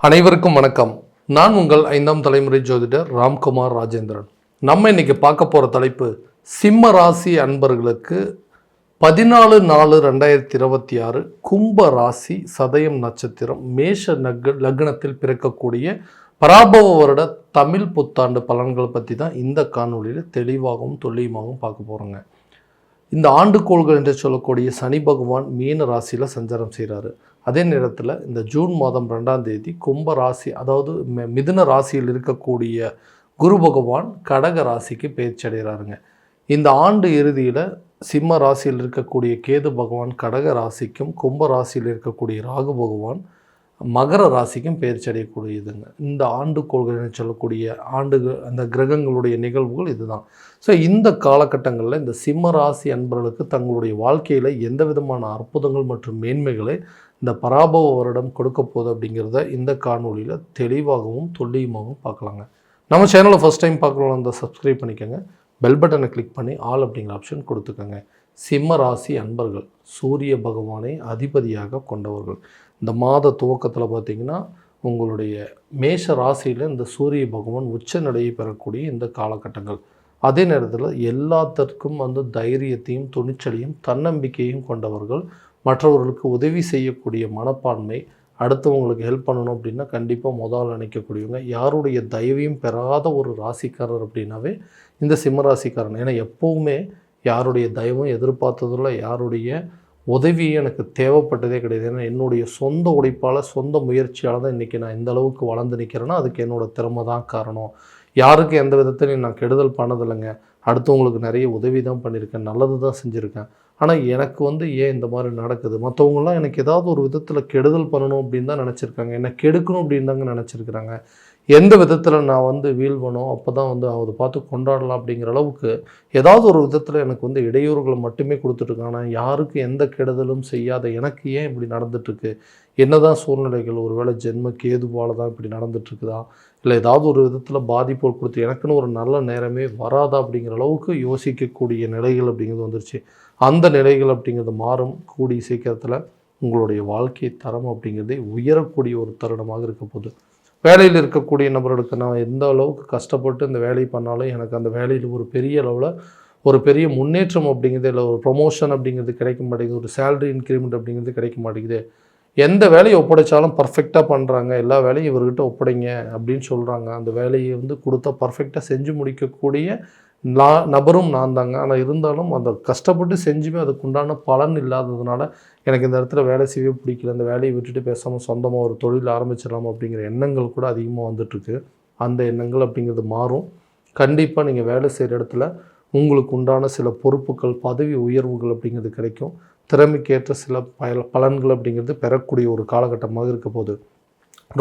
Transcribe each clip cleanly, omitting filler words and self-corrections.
அனைவருக்கும் வணக்கம். நான் உங்கள் 5ஆம் தலைமுறை ஜோதிடர் ராம்குமார் ராஜேந்திரன். நம்ம இன்னைக்கு பார்க்க போகிற தலைப்பு சிம்ம ராசி அன்பர்களுக்கு 14/4/2026 கும்ப ராசி சதயம் நட்சத்திரம் மேஷ லக்னத்தில் பிறக்கக்கூடிய பராபவ வருட தமிழ் புத்தாண்டு பலன்களை பற்றி தான் இந்த காணொலியில் தெளிவாகவும் துல்லியமாகவும் பார்க்க போகிறோங்க. இந்த ஆண்டுகோள்கள் என்று சொல்லக்கூடிய சனி பகவான் மீன ராசியில் சஞ்சாரம் செய்கிறாரு. அதே நேரத்தில் இந்த ஜூன் மாதம் 2ஆம் தேதி கும்ப ராசி, அதாவது மிதுன ராசியில் இருக்கக்கூடிய குரு பகவான் கடக ராசிக்கு பயிற்சி அடைகிறாருங்க. இந்த ஆண்டு இறுதியில் சிம்ம ராசியில் இருக்கக்கூடிய கேது பகவான் கடக ராசிக்கும், கும்ப ராசியில் இருக்கக்கூடிய ராகு பகவான் மகர ராசிக்கும் பயிற்சி அடையக்கூடியதுங்க. இந்த ஆண்டுகோள்கள் சொல்லக்கூடிய அந்த கிரகங்களுடைய நிகழ்வுகள் இதுதான். ஸோ இந்த காலகட்டங்களில் இந்த சிம்ம ராசி அன்பர்களுக்கு தங்களுடைய வாழ்க்கையில் எந்த விதமான அற்புதங்கள் மற்றும் மேன்மைகளை இந்த பராபவ வருடம் கொடுக்க போகுது அப்படிங்கிறத இந்த காணொலியில் தெளிவாகவும் துல்லியமாகவும் பார்க்கலாங்க. நம்ம சேனலை ஃபஸ்ட் டைம் பார்க்கலாம், அந்த சப்ஸ்கிரைப் பண்ணிக்கோங்க, பெல் பட்டனை கிளிக் பண்ணி ஆல் அப்படிங்கிற ஆப்ஷன் கொடுத்துக்கோங்க. சிம்ம ராசி அன்பர்கள் சூரிய பகவானை அதிபதியாக கொண்டவர்கள். இந்த மாத துவக்கத்தில் பார்த்திங்கன்னா உங்களுடைய மேஷ ராசியில் இந்த சூரிய பகவான் உச்ச நிலையை பெறக்கூடிய இந்த காலகட்டங்கள். அதே நேரத்தில் எல்லாத்திற்கும் தைரியத்தையும் துணிச்சலையும் தன்னம்பிக்கையும் கொண்டவர்கள். மற்றவர்களுக்கு உதவி செய்யக்கூடிய மனப்பான்மை, அடுத்தவங்களுக்கு ஹெல்ப் பண்ணணும் அப்படின்னா கண்டிப்பாக முதல்ல நினைக்கக்கூடியவங்க. யாருடைய தயவையும் பெறாத ஒரு ராசிக்காரர் அப்படின்னாவே இந்த சிம்ம ராசிக்காரன். ஏன்னா எப்போவுமே யாருடைய தயவும் எதிர்பார்த்ததில்ல, யாருடைய உதவியே எனக்கு தேவைப்பட்டதே கிடையாது. ஏன்னா என்னுடைய சொந்த உழைப்பால், சொந்த முயற்சியால் தான் இன்றைக்கி நான் இந்த அளவுக்கு வளர்ந்து நிற்கிறேன்னா அதுக்கு என்னோடய திறமை தான் காரணம். யாருக்கு எந்த விதத்திலையும் நான் கெடுதல் பண்ணதில்லைங்க. அடுத்தவங்களுக்கு நிறைய உதவி தான் பண்ணியிருக்கேன், நல்லது தான் செஞ்சுருக்கேன். ஆனால் எனக்கு ஏன் இந்த மாதிரி நடக்குது? மற்றவங்களாம் எனக்கு ஏதாவது ஒரு விதத்தில் கெடுதல் பண்ணணும் அப்படின்னு தான் நினச்சிருக்காங்க, என்னை கெடுக்கணும் அப்படின்னு தாங்க நினச்சிருக்கிறாங்க. எந்த விதத்தில் நான் வீழ்வணும், அப்போ தான் அதை பார்த்து கொண்டாடலாம் அப்படிங்கிற அளவுக்கு ஏதாவது ஒரு விதத்தில் எனக்கு இடையூறுகளை மட்டுமே கொடுத்துட்ருக்காங்க. ஆனால் யாருக்கு எந்த கெடுதலும் செய்யாத எனக்கு ஏன் இப்படி நடந்துட்டுருக்கு? என்ன தான் சூழ்நிலைகள்? ஒருவேளை ஜென்ம கேதுவால் தான் இப்படி நடந்துட்டுருக்குதா, இல்லை ஏதாவது ஒரு விதத்தில் பாதிப்புகள் கொடுத்து எனக்குன்னு ஒரு நல்ல நேரமே வராதா அப்படிங்கிற அளவுக்கு யோசிக்கக்கூடிய நிலைகள் அப்படிங்கிறது வந்துருச்சு. அந்த நிலைகள் அப்படிங்கிறது மாறும். கூடிய சீக்கிரத்தில் உங்களுடைய வாழ்க்கை தரம் அப்படிங்கிறதே உயரக்கூடிய ஒரு தருணமாக இருக்க போகுது. வேலையில் இருக்கக்கூடிய நபர்களுக்கு நான் எந்த அளவுக்கு கஷ்டப்பட்டு இந்த வேலை பண்ணாலும் எனக்கு அந்த வேலையில் ஒரு பெரிய அளவில் ஒரு பெரிய முன்னேற்றம் அப்படிங்கிறது, இல்லை ஒரு ப்ரொமோஷன் அப்படிங்கிறது கிடைக்க மாட்டேங்குது, ஒரு சேலரி இன்க்ரிமெண்ட் அப்படிங்கிறது கிடைக்க மாட்டேங்குது. எந்த வேலையை ஒப்படைச்சாலும் பர்ஃபெக்டாக பண்ணுறாங்க, எல்லா வேலையும் இவர்கிட்ட ஒப்படைங்க அப்படின்னு சொல்கிறாங்க. அந்த வேலையை கொடுத்தா பர்ஃபெக்டாக செஞ்சு முடிக்கக்கூடிய நபரும் நான் தாங்க. ஆனால் இருந்தாலும் அந்த கஷ்டப்பட்டு செஞ்சுமே அதுக்குண்டான பலன் இல்லாததுனால எனக்கு இந்த இடத்துல வேலை செய்யவே பிடிக்கல, அந்த வேலையை விட்டுட்டு பேசாமல் சொந்தமாக ஒரு தொழில் ஆரம்பிச்சிடலாம் அப்படிங்கிற எண்ணங்கள் கூட அதிகமாக வந்துட்டுருக்கு. அந்த எண்ணங்கள் அப்படிங்கிறது மாறும். கண்டிப்பாக நீங்கள் வேலை செய்கிற இடத்துல உங்களுக்கு உண்டான சில பொறுப்புகள், பதவி உயர்வுகள் அப்படிங்கிறது கிடைக்கும். திறமைக்கேற்ற சில பலன்கள் அப்படிங்கிறது பெறக்கூடிய ஒரு காலகட்டமாக இருக்க போகுது.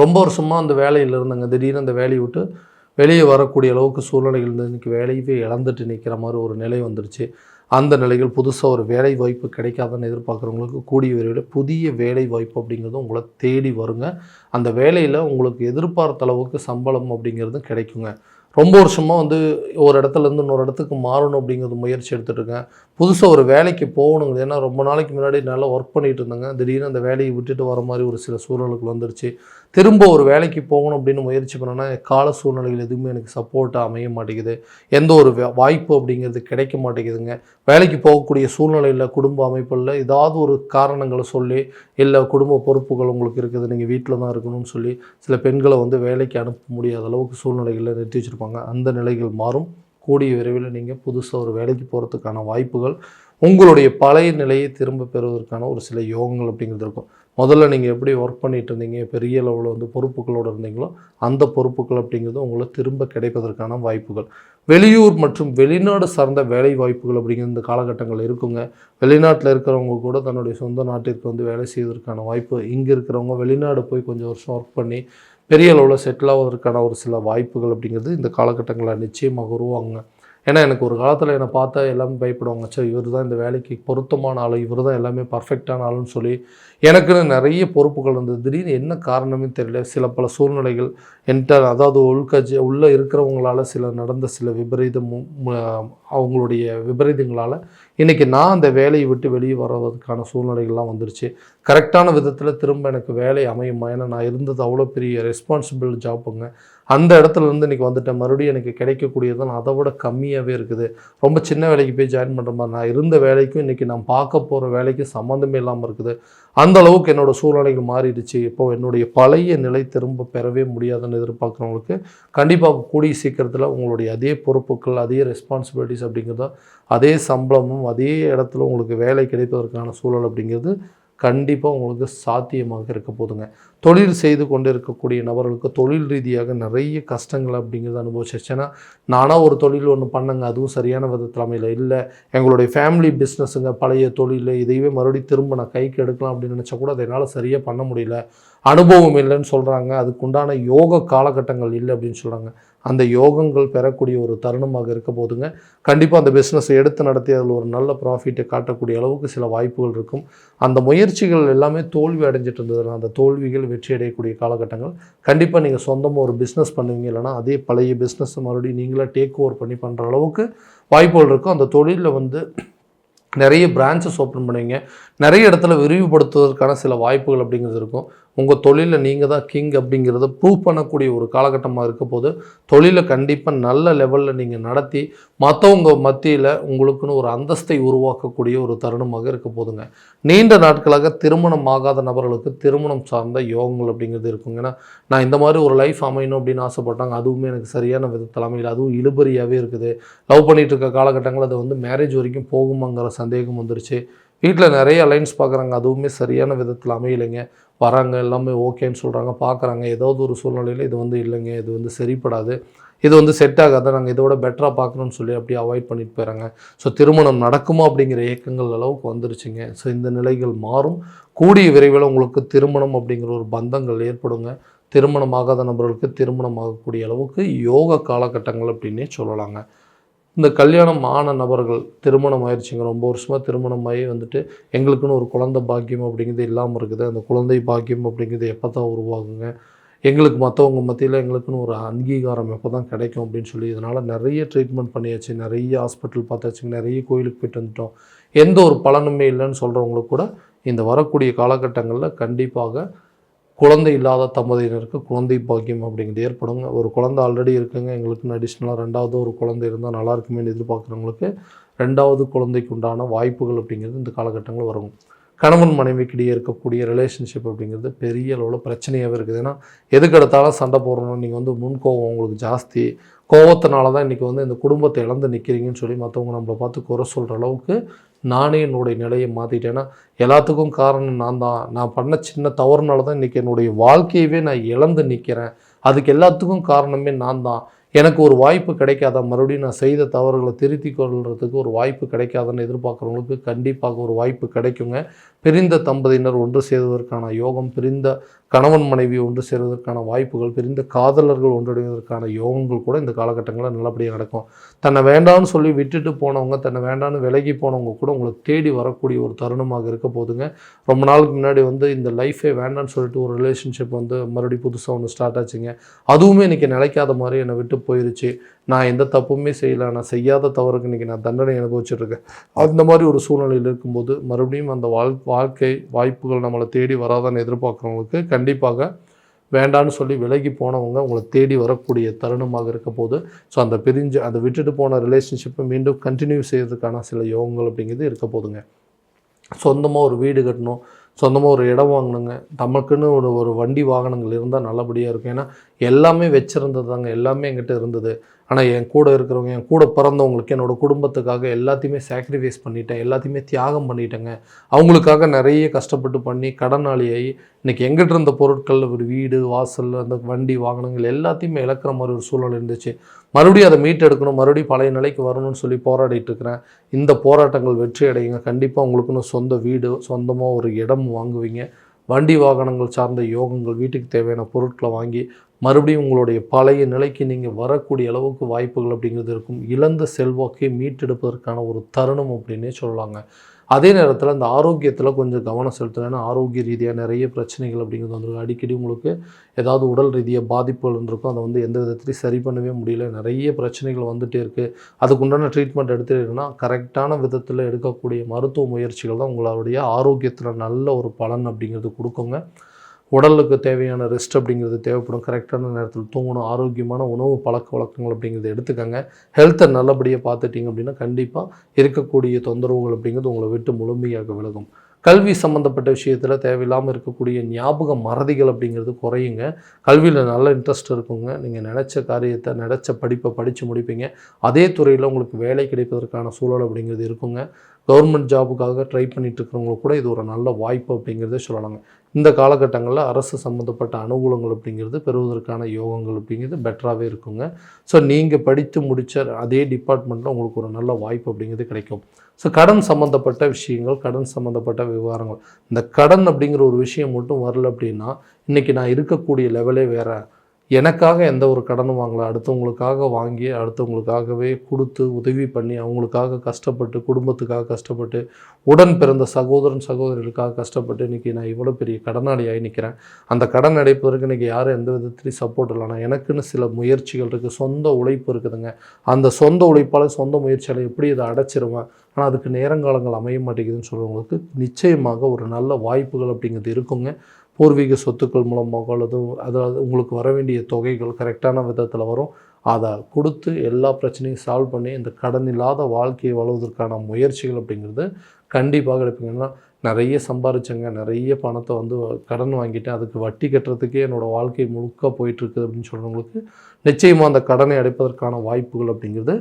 ரொம்ப வருஷமாக அந்த வேலையில் இருந்தாங்க, திடீர்னு அந்த வேலையை விட்டு வெளியே வரக்கூடிய அளவுக்கு சூழ்நிலைகள் இருந்து இன்றைக்கி வேலையவே இழந்துட்டு நிற்கிற மாதிரி ஒரு நிலை வந்துடுச்சு. அந்த நிலைகள் புதுசாக ஒரு வேலை வாய்ப்பு கிடைக்காதுன்னு எதிர்பார்க்குறவங்களுக்கு கூடிய விரைவில் புதிய வேலை வாய்ப்பு அப்படிங்கிறது உங்களை தேடி வருங்க. அந்த வேலையில் உங்களுக்கு எதிர்பார்த்த அளவுக்கு சம்பளம் அப்படிங்கிறதும் கிடைக்குங்க. ரொம்ப வருஷமாக ஒரு இடத்துலேருந்து இன்னொரு இடத்துக்கு மாறணும் அப்படிங்கிறது முயற்சி எடுத்துகிட்ருக்கேன். புதுசாக ஒரு வேலைக்கு போகணுங்க. ஏன்னா ரொம்ப நாளைக்கு முன்னாடி நல்லா ஒர்க் பண்ணிகிட்டு இருந்தாங்க, திடீர்னு அந்த வேலையை விட்டுட்டு வர மாதிரி ஒரு சில சூழ்நிலைகள் வந்துடுச்சு. திரும்ப ஒரு வேலைக்கு போகணும் அப்படின்னு முயற்சி பண்ணேன்னா கால சூழ்நிலைகள் எதுவுமே எனக்கு சப்போர்ட்டாக அமைய மாட்டேங்குது. எந்த ஒரு வாய்ப்பு அப்படிங்கிறது கிடைக்க மாட்டேங்குதுங்க. வேலைக்கு போகக்கூடிய சூழ்நிலையில் குடும்ப அமைப்பில் ஏதாவது ஒரு காரணங்களை சொல்லி, இல்லை குடும்ப பொறுப்புகள் உங்களுக்கு இருக்குது, நீங்கள் வீட்டில் தான் இருக்கணும்னு சொல்லி சில பெண்களை வேலைக்கு அனுப்ப முடியாத அளவுக்கு சூழ்நிலைகளில் நிறுத்தி வச்சுருப்பாங்க. அந்த நிலைகள் மாறும். கூடிய விரைவில் நீங்கள் புதுசாக ஒரு வேலைக்கு போகிறதுக்கான வாய்ப்புகள், உங்களுடைய பழைய நிலையை திரும்ப பெறுவதற்கான ஒரு சில யோகங்கள் அப்படிங்கிறது இருக்கும். முதல்ல நீங்கள் எப்படி ஒர்க் பண்ணிகிட்டு இருந்தீங்க, பெரிய அளவில் பொறுப்புகளோடு இருந்தீங்களோ அந்த பொறுப்புகள் அப்படிங்கிறது உங்களை திரும்ப கிடைப்பதற்கான வாய்ப்புகள். வெளியூர் மற்றும் வெளிநாடு சார்ந்த வேலை வாய்ப்புகள் அப்படிங்கிறது இந்த காலகட்டங்கள் இருக்குங்க. வெளிநாட்டில் இருக்கிறவங்க கூட தன்னுடைய சொந்த நாட்டிற்கு வேலை செய்வதற்கான வாய்ப்பு, இங்கே இருக்கிறவங்க வெளிநாடு போய் கொஞ்சம் வருஷம் ஒர்க் பண்ணி பெரிய அளவில் செட்டில் ஆவதற்கான ஒரு சில வாய்ப்புகள் அப்படிங்கிறது இந்த காலகட்டங்களில் நிச்சயமாக உருவாங்க. ஏன்னா எனக்கு ஒரு காலத்தில் என்னை பார்த்தா எல்லாமே பயப்படுவாங்க, சரி இவர் தான் இந்த வேலைக்கு பொருத்தமான ஆள், இவர் தான் எல்லாமே பர்ஃபெக்டான ஆளுன்னு சொல்லி எனக்குன்னு நிறைய பொறுப்புகள் இருந்தது. திடீர்னு என்ன காரணமே தெரியல, சில பல சூழ்நிலைகள் அதாவது உள்ளே இருக்கிறவங்களால் நடந்த சில அவங்களுடைய விபரீதங்களால் இன்றைக்கி நான் அந்த வேலையை விட்டு வெளியே வர்றதுக்கான சூழ்நிலைகள்லாம் வந்துருச்சு. கரெக்டான விதத்தில் திரும்ப எனக்கு வேலை அமையுமா? ஏன்னா நான் இருந்தது அவ்வளோ பெரிய ரெஸ்பான்சிபிள் ஜாப்புங்க. அந்த இடத்துலேருந்து இன்றைக்கி வந்துட்டேன். மறுபடியும் எனக்கு கிடைக்கக்கூடியது அதை விட கம்மியாகவே இருக்குது. ரொம்ப சின்ன வேலைக்கு போய் ஜாயின் பண்ணுற மாதிரி, நான் இருந்த வேலைக்கும் இன்றைக்கி நான் பார்க்க போகிற வேலைக்கும் சம்மந்தமே இல்லாமல் இருக்குது. அந்த அளவுக்கு என்னோடய சூழ்நிலைகள் மாறிடுச்சு. இப்போது என்னுடைய பழைய நிலை திரும்ப பெறவே முடியாதுன்னு எதிர்பார்க்குறவங்களுக்கு கண்டிப்பாக கூடிய சீக்கிரத்தில் உங்களுடைய அதே பொறுப்புகள், அதே ரெஸ்பான்சிபிலிட்டிஸ் அப்படிங்கிறத, அதே சம்பளமும் அதே இடத்துல உங்களுக்கு வேலை கிடைப்பதற்கான சூழல் அப்படிங்கிறது கண்டிப்பாக உங்களுக்கு சாத்தியமாக இருக்க போதுங்க. தொழில் செய்து கொண்டு இருக்கக்கூடிய நபர்களுக்கு தொழில் ரீதியாக நிறைய கஷ்டங்கள் அப்படிங்கிறது அனுபவிச்சிருச்சுன்னா, நானாக ஒரு தொழில் ஒன்று பண்ணங்க, அதுவும் சரியான விதத்தில் அமையல, இல்லை எங்களுடைய ஃபேமிலி பிஸ்னஸுங்க, பழைய தொழில், இதையவே மறுபடியும் திரும்ப நான் கைக்கு எடுக்கலாம் அப்படின்னு நினச்சா கூட அதை என்னால் சரியாக பண்ண முடியல, அனுபவம் இல்லைன்னு சொல்கிறாங்க, அதுக்குண்டான யோக காலகட்டங்கள் இல்லை அப்படின்னு சொல்கிறாங்க. அந்த யோகங்கள் பெறக்கூடிய ஒரு தருணமாக இருக்க போதுங்க. கண்டிப்பாக அந்த பிஸ்னஸை எடுத்து நடத்தி அதில் ஒரு நல்ல ப்ராஃபிட்டை காட்டக்கூடிய அளவுக்கு சில வாய்ப்புகள் இருக்கும். அந்த முயற்சிகள் எல்லாமே தோல்வி அடைஞ்சிட்டு இருந்ததுன்னா அந்த தோல்விகள் வெற்றி அடையக்கூடிய காலகட்டங்கள். கண்டிப்பாக நீங்கள் சொந்தமாக ஒரு பிஸ்னஸ் பண்ணுவீங்க, இல்லைனா அதே பழைய பிஸ்னஸை மறுபடியும் நீங்களே டேக் ஓவர் பண்ணி பண்ணுற அளவுக்கு வாய்ப்புகள் இருக்கும். அந்த தொழிலில் நிறைய பிரான்ச்சஸ் ஓப்பன் பண்ணுவீங்க, நிறைய இடத்துல விரிவுபடுத்துவதற்கான சில வாய்ப்புகள் அப்படிங்கிறது இருக்கும். உங்கள் தொழிலில் நீங்கள் தான் கிங் அப்படிங்கிறத ப்ரூவ் பண்ணக்கூடிய ஒரு காலகட்டமாக இருக்க போது தொழிலை கண்டிப்பாக நல்ல லெவலில் நீங்கள் நடத்தி மற்றவங்க மத்தியில் உங்களுக்குன்னு ஒரு அந்தஸ்தை உருவாக்கக்கூடிய ஒரு தருணமாக இருக்க போதுங்க. நீண்ட நாட்களாக திருமணம் ஆகாத நபர்களுக்கு திருமணம் சார்ந்த யோகங்கள் அப்படிங்கிறது இருக்குங்க. ஏன்னா நான் இந்த மாதிரி ஒரு லைஃப் அமையணும் அப்படின்னு ஆசைப்பட்டாங்க, அதுவுமே எனக்கு சரியான விதத்தில் அமையல, அதுவும் இழுபறியாகவே இருக்குது. லவ் பண்ணிகிட்டு இருக்க காலகட்டங்கள் அது மேரேஜ் வரைக்கும் போகுமாங்கிற சந்தேகம் வந்துருச்சு. வீட்டில் நிறைய அலைன்ஸ் பார்க்குறாங்க, அதுவுமே சரியான விதத்தில் அமையலைங்க. வராங்க, எல்லாமே ஓகேன்னு சொல்கிறாங்க, பார்க்குறாங்க, ஏதாவது ஒரு சூழ்நிலையில் இது இல்லைங்க, இது சரிப்படாது, இது செட் ஆகாது, நாங்கள் இதோட பெட்டராக பார்க்கணுன்னு சொல்லி அப்படியே அவாய்ட் பண்ணிட்டு போயிறாங்க. ஸோ திருமணம் நடக்குமா அப்படிங்கிற இயக்கங்கள் அளவுக்கு வந்துருச்சுங்க. ஸோ இந்த நிலைகள் மாறும். கூடிய விரைவில் உங்களுக்கு திருமணம் அப்படிங்கிற ஒரு பந்தங்கள் ஏற்படுங்க. திருமணமாகாத நபர்களுக்கு திருமணம் ஆகக்கூடிய அளவுக்கு யோக காலகட்டங்கள் அப்படின்னே சொல்லலாங்க. இந்த கல்யாணம் ஆன நபர்கள் திருமணம் ஆயிடுச்சுங்க, ரொம்ப வருஷமாக திருமணமாகி எங்களுக்குன்னு ஒரு குழந்தை பாக்கியம் அப்படிங்கிறது இல்லாமல் இருக்குது. அந்த குழந்தை பாக்கியம் அப்படிங்கிறது எப்போ தான் உருவாகுங்க, எங்களுக்கு மற்றவங்க மத்தியில் எங்களுக்குன்னு ஒரு அங்கீகாரம் எப்போ தான் கிடைக்கும் அப்படின்னு சொல்லி இதனால் நிறைய ட்ரீட்மெண்ட் பண்ணியாச்சு, நிறைய ஹாஸ்பிட்டல் பார்த்தாச்சுங்க, நிறைய கோயிலுக்கு போய்ட்டு வந்துட்டோம், எந்த ஒரு பலனுமே இல்லைன்னு சொல்கிறவங்களுக்கு கூட இந்த வரக்கூடிய காலகட்டங்களில் கண்டிப்பாக குழந்தை இல்லாத தம்பதியினருக்கு குழந்தை பாக்கியம் அப்படிங்கிறது ஏற்படுங்க. ஒரு குழந்தை ஆல்ரெடி இருக்குங்க, எங்களுக்குன்னு அடிஷ்னலாக ரெண்டாவது ஒரு குழந்தை இருந்தால் நல்லா இருக்குமே எதிர்பார்க்குறவங்களுக்கு ரெண்டாவது குழந்தைக்கு உண்டான வாய்ப்புகள் அப்படிங்கிறது இந்த காலகட்டங்களில் வரும். கணவன் மனைவிக்கிடையே இருக்கக்கூடிய ரிலேஷன்ஷிப் அப்படிங்கிறது பெரிய அளவில் பிரச்சனையாகவே இருக்குது. ஏன்னா எதுக்கு எடுத்தாலும் சண்டை போடணும், நீங்கள் முன்கோவம் உங்களுக்கு ஜாஸ்தி, கோவத்தினால தான் இன்றைக்கி இந்த குடும்பத்தை இழந்து நிற்கிறீங்கன்னு சொல்லி மற்றவங்க நம்மளை பார்த்து குறை சொல்கிற அளவுக்கு நானே என்னுடைய நிலையை மாற்றிட்டேன்னா எல்லாத்துக்கும் காரணம் நான் பண்ண சின்ன தவறுனால தான் இன்றைக்கி என்னுடைய வாழ்க்கையவே நான் இழந்து நிற்கிறேன், அதுக்கு எல்லாத்துக்கும் காரணமே நான் தான், எனக்கு ஒரு வாய்ப்பு கிடைக்காதா, மறுபடியும் நான் செய்த தவறுகளை திருத்தி கொள்றதுக்கு ஒரு வாய்ப்பு கிடைக்காதான்னு எதிர்பார்க்குறவங்களுக்கு கண்டிப்பாக ஒரு வாய்ப்பு கிடைக்குங்க. பிரிந்த தம்பதியினர் ஒன்று சேர்வதற்கான யோகம், பிரிந்த கணவன் மனைவி ஒன்று சேர்வதற்கான வாய்ப்புகள், பிரிந்த காதலர்கள் ஒன்றிணைவதற்கான யோகங்கள் கூட இந்த காலகட்டங்களில் நல்லபடியாக நடக்கும். தன்னை வேண்டான்னு சொல்லி விட்டுட்டு போனவங்க, தன்னை வேண்டான்னு விலகி போனவங்க கூட உங்களுக்கு தேடி வரக்கூடிய ஒரு தருணமாக இருக்க போதுங்க. ரொம்ப நாளுக்கு முன்னாடி இந்த லைஃபே வேண்டான்னு சொல்லிட்டு ஒரு ரிலேஷன்ஷிப் மறுபடியும் புதுசாக ஒன்று ஸ்டார்ட் ஆச்சுங்க, அதுவுமே இன்றைக்கி நிலைக்காத மாதிரி என்னை விட்டு போயிடுச்சு, நான் எந்த தப்புமே செய்யலை, நான் செய்யாத தவறுக்கு இன்றைக்கி நான் தண்டனை அனுபவிச்சுட்ருக்கேன், அந்த மாதிரி ஒரு சூழ்நிலையில் இருக்கும்போது மறுபடியும் அந்த வாழ்க்கை வாய்ப்புகள் நம்மளை தேடி வராதான்னு எதிர்பார்க்குறவங்களுக்கு கண்டிப்பாக வேண்டான்னு சொல்லி விலகி போனவங்க உங்களை தேடி வரக்கூடிய தருணமாக இருக்க போது. ஸோ அந்த விட்டுட்டு போன ரிலேஷன்ஷிப்பை மீண்டும் கண்டினியூ செய்யறதுக்கான சில யோகங்கள் அப்படிங்கிறது இருக்க போதுங்க. சொந்தமாக ஒரு வீடு கட்டணும், சொந்தமாக ஒரு இடம் வாங்கணுங்க, நமக்குன்னு ஒரு வண்டி வாகனங்கள் இருந்தால் நல்லபடியாக இருக்கும். ஏன்னா எல்லாமே வச்சுருந்தது தாங்க, எல்லாமே என்கிட்ட இருந்தது, ஆனால் என் கூட இருக்கிறவங்க, என் கூட பிறந்தவங்களுக்கு, என்னோடய குடும்பத்துக்காக எல்லாத்தையுமே சாக்ரிஃபைஸ் பண்ணிட்டேன், எல்லாத்தையுமே தியாகம் பண்ணிட்டேங்க, அவங்களுக்காக நிறைய கஷ்டப்பட்டு பண்ணி கடனாளியாகி இன்றைக்கி எங்கிட்ட இருந்த பொருட்கள், ஒரு வீடு வாசல், அந்த வண்டி வாகனங்கள் எல்லாத்தையுமே இழக்கிற மாதிரி ஒரு சூழல் இருந்துச்சு. மறுபடியும் அதை மீட்டெடுக்கணும், மறுபடியும் பழைய நிலைக்கு வரணும்னு சொல்லி போராடிட்டு இருக்கிறேன். இந்த போராட்டங்கள் வெற்றி அடையுங்க. கண்டிப்பாக உங்களுக்குன்னு சொந்த வீடு, சொந்தமாக ஒரு இடம் வாங்குவீங்க, வண்டி வாகனங்கள் சார்ந்த யோகங்கள், வீட்டுக்கு தேவையான பொருட்களை வாங்கி மறுபடியும் உங்களுடைய பழைய நிலைக்கு நீங்கள் வரக்கூடிய அளவுக்கு வாய்ப்புகள் அப்படிங்கிறது இருக்கும். இழந்த செல்வாக்கை மீட்டெடுப்பதற்கான ஒரு தருணம் அப்படின்னே சொல்லலாங்க. அதே நேரத்தில் அந்த ஆரோக்கியத்தில் கொஞ்சம் கவனம் செலுத்தலைன்னா ஆரோக்கிய ரீதியாக நிறைய பிரச்சனைகள் அப்படிங்கிறது வந்துருக்கும். அடிக்கடி உங்களுக்கு ஏதாவது உடல் ரீதியாக பாதிப்புகள் இருந்திருக்கும், அதை வந்து எந்த விதத்துலையும் சரி பண்ணவே முடியல, நிறைய பிரச்சனைகள் வந்துகிட்டே இருக்குது. அதுக்குண்டான ட்ரீட்மெண்ட் எடுத்துக்கிட்டீங்கன்னா கரெக்டான விதத்தில் எடுக்கக்கூடிய மருத்துவ முயற்சிகள் தான் உங்களுடைய ஆரோக்கியத்தில் நல்ல ஒரு பலன் அப்படிங்கிறது கொடுக்குங்க. உடலுக்கு தேவையான ரெஸ்ட் அப்படிங்கிறது தேவைப்படும். கரெக்டான நேரத்தில் தூங்கணும், ஆரோக்கியமான உணவு பழக்கவழக்கங்கள் அப்படிங்கிறத எடுத்துக்கங்க. ஹெல்த்தை நல்லபடியாக பார்த்துட்டிங்க அப்படின்னா கண்டிப்பாக இருக்கக்கூடிய தொந்தரவுகள் அப்படிங்கிறது உங்களை விட்டு முழுமையாக விலகும். கல்வி சம்மந்தப்பட்ட விஷயத்தில் தேவையில்லாமல் இருக்கக்கூடிய ஞாபக மறதிகள் அப்படிங்கிறது குறையுங்க. கல்வியில் நல்ல இன்ட்ரெஸ்ட் இருக்குங்க. நீங்கள் நினச்ச காரியத்தை நினச்ச படிப்பை படித்து முடிப்பீங்க. அதே துறையில் உங்களுக்கு வேலை கிடைப்பதற்கான சூழல் அப்படிங்கிறது இருக்குங்க. கவர்மெண்ட் ஜாபுக்காக ட்ரை பண்ணிட்டு இருக்கிறவங்களுக்கு கூட இது ஒரு நல்ல வாய்ப்பு அப்படிங்கிறத சொல்லலாங்க. இந்த காலகட்டங்களில் அரசு சம்மந்தப்பட்ட அனுகூலங்கள் அப்படிங்கிறது பெறுவதற்கான யோகங்கள் அப்படிங்கிறது பெட்டராகவே இருக்குங்க. ஸோ நீங்கள் படித்து முடித்த அதே டிபார்ட்மெண்ட்டில் உங்களுக்கு ஒரு நல்ல வாய்ப்பு அப்படிங்கிறது கிடைக்கும். ஸோ கடன் சம்மந்தப்பட்ட விஷயங்கள், கடன் சம்மந்தப்பட்ட விவகாரங்கள், இந்த கடன் அப்படிங்கிற ஒரு விஷயம் மட்டும் வரல அப்படின்னா இன்றைக்கி நான் இருக்கக்கூடிய லெவலே வேறு. எனக்காக எந்த ஒரு கடனும் வாங்கலை, அடுத்தவங்களுக்காக வாங்கி அடுத்தவங்களுக்காகவே கொடுத்து உதவி பண்ணி அவங்களுக்காக கஷ்டப்பட்டு குடும்பத்துக்காக கஷ்டப்பட்டு உடன் பிறந்த சகோதரன் சகோதரிகளுக்காக கஷ்டப்பட்டு இன்றைக்கி நான் இவ்வளோ பெரிய கடனாளியாகி நிற்கிறேன். அந்த கடன் அடைப்பதற்கு இன்றைக்கி யாரும் எந்த விதத்துலையும் சப்போர்ட் இல்லைனா எனக்குன்னு சில முயற்சிகள் இருக்குது, சொந்த உழைப்பு இருக்குதுங்க. அந்த சொந்த உழைப்பால் சொந்த முயற்சியால் எப்படி அதை அடைச்சிருவேன், ஆனால் அதுக்கு நேரங்காலங்கள் அமைய மாட்டேங்குதுன்னு சொல்கிறவங்களுக்கு நிச்சயமாக ஒரு நல்ல வாய்ப்புகள் அப்படிங்கிறது இருக்குங்க. பூர்வீக சொத்துக்கள் மூலமாக அதாவது உங்களுக்கு வர வேண்டிய தொகைகள் கரெக்டான விதத்தில் வரும். அதை கொடுத்து எல்லா பிரச்சனையும் சால்வ் பண்ணி இந்த கடன் இல்லாத வாழ்க்கையை வாழ்வதற்கான முயற்சிகள் அப்படிங்கிறது கண்டிப்பாக கிடைப்பீங்கன்னா நிறைய சம்பாரிச்சேங்க, நிறைய பணத்தை வந்து கடன் வாங்கிட்டேன், அதுக்கு வட்டி கட்டுறதுக்கே என்னோடய வாழ்க்கை முழுக்க போயிட்டுருக்குது அப்படின்னு சொல்கிறவங்களுக்கு நிச்சயமாக அந்த கடனை அடைப்பதற்கான வாய்ப்புகள் அப்படிங்கிறது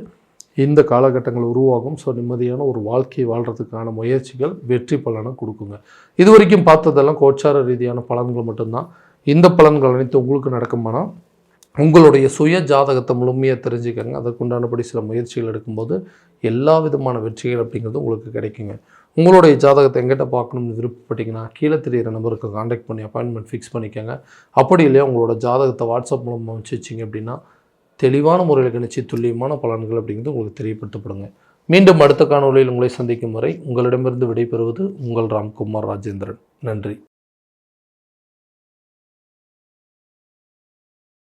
இந்த காலகட்டங்கள் உருவாகும். ஸோ நிம்மதியான ஒரு வாழ்க்கையை வாழ்கிறதுக்கான முயற்சிகள் வெற்றி பலனை கொடுக்குங்க. இது வரைக்கும் பார்த்ததெல்லாம் கோச்சார ரீதியான பலன்கள் மட்டும்தான். இந்த பலன்கள் அனைத்து உங்களுக்கு நடக்குமானால் உங்களுடைய சுய ஜாதகத்தை முழுமையாக தெரிஞ்சுக்கங்க. அதற்குண்டானபடி சில முயற்சிகள் எடுக்கும்போது எல்லா விதமான வெற்றிகள் அப்படிங்கிறது உங்களுக்கு கிடைக்குங்க. உங்களுடைய ஜாதகத்தை எங்கிட்ட பார்க்கணும்னு விருப்பப்பட்டீங்கன்னா கீழே தெரிகிற நம்பருக்கு கான்டாக்ட் பண்ணி அப்பாயின்மெண்ட் ஃபிக்ஸ் பண்ணிக்கோங்க. அப்படி இல்லையா உங்களோட ஜாதகத்தை வாட்ஸ்அப் மூலமாக வச்சுச்சிங்க அப்படின்னா தெளிவான முறையில் கணிச்சு துல்லியமான பலன்கள் அப்படிங்கிறது உங்களுக்கு தெரியப்படுத்தப்படுங்க. மீண்டும் அடுத்த காணொலியில் உங்களை சந்திக்கும் வரை உங்களிடமிருந்து விடைபெறுவது உங்கள் ராம்குமார் ராஜேந்திரன். நன்றி.